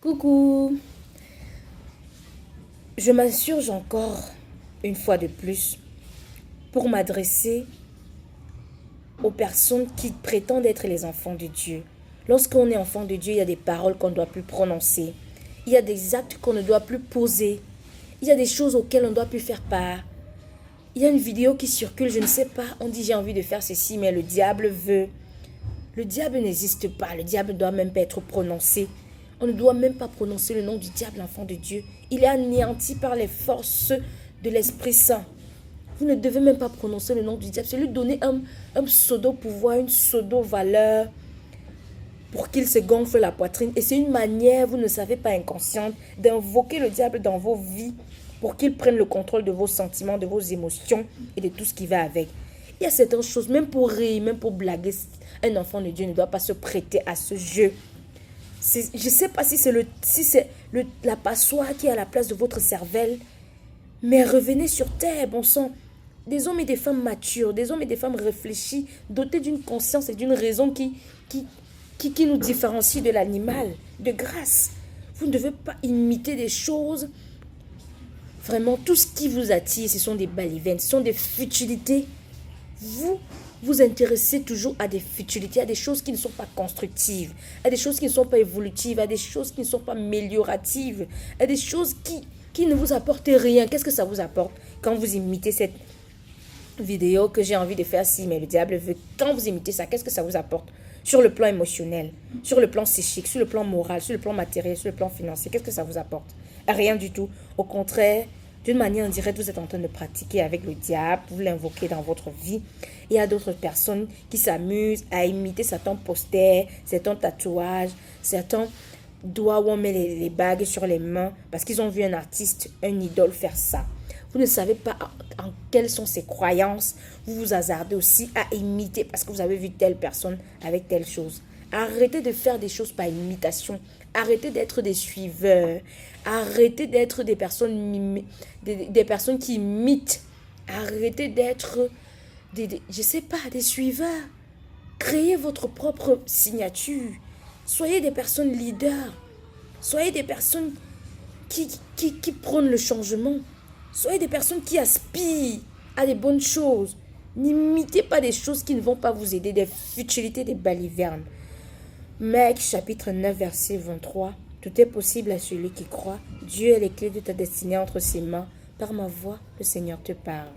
Coucou, je m'insurge encore une fois de plus pour m'adresser aux personnes qui prétendent être les enfants de Dieu. Lorsqu'on est enfant de Dieu, il y a des paroles qu'on ne doit plus prononcer. Il y a des actes qu'on ne doit plus poser. Il y a des choses auxquelles on ne doit plus faire part. Il y a une vidéo qui circule, je ne sais pas, on dit j'ai envie de faire ceci, mais le diable veut. Le diable n'existe pas, le diable ne doit même pas être prononcé. On ne doit même pas prononcer le nom du diable, l'enfant de Dieu. Il est anéanti par les forces de l'Esprit Saint. Vous ne devez même pas prononcer le nom du diable. C'est lui donner un pseudo-pouvoir, une pseudo-valeur pour qu'il se gonfle la poitrine. Et c'est une manière, vous ne savez pas inconsciente, d'invoquer le diable dans vos vies pour qu'il prenne le contrôle de vos sentiments, de vos émotions et de tout ce qui va avec. Il y a certaines choses, même pour rire, même pour blaguer, un enfant de Dieu ne doit pas se prêter à ce jeu. Je ne sais pas si c'est la passoire qui est à la place de votre cervelle, mais revenez sur terre, bon sang. Des hommes et des femmes matures, des hommes et des femmes réfléchis, dotés d'une conscience et d'une raison qui nous différencie de l'animal, de grâce. Vous ne devez pas imiter des choses. Vraiment, tout ce qui vous attire, ce sont des balivernes, ce sont des futilités. Vous vous intéressez toujours à des futilités, à des choses qui ne sont pas constructives, à des choses qui ne sont pas évolutives, à des choses qui ne sont pas amélioratives, à des choses qui ne vous apportent rien. Qu'est-ce que ça vous apporte quand vous imitez cette vidéo que j'ai envie de faire si, mais le diable veut. Quand vous imitez ça, qu'est-ce que ça vous apporte sur le plan émotionnel, sur le plan psychique, sur le plan moral, sur le plan matériel, sur le plan financier? Qu'est-ce que ça vous apporte? Rien du tout. Au contraire, d'une manière indirecte, vous êtes en train de pratiquer avec le diable, vous l'invoquez dans votre vie. Il y a d'autres personnes qui s'amusent à imiter certains posters, certains tatouages, certains doigts où on met les bagues sur les mains parce qu'ils ont vu un artiste, un idole faire ça. Vous ne savez pas en quelles sont ses croyances. Vous vous hasardez aussi à imiter parce que vous avez vu telle personne avec telle chose. Arrêtez de faire des choses par imitation. Arrêtez d'être des suiveurs. Arrêtez d'être des personnes qui imitent. Arrêtez d'être je sais pas, des suiveurs. Créez votre propre signature. Soyez des personnes leaders. Soyez des personnes qui prônent le changement. Soyez des personnes qui aspirent à des bonnes choses. N'imitez pas des choses qui ne vont pas vous aider, des futilités, des balivernes. Matthieu chapitre 9, verset 23. Tout est possible à celui qui croit. Dieu a les clés de ta destinée entre ses mains. Par ma voix, le Seigneur te parle.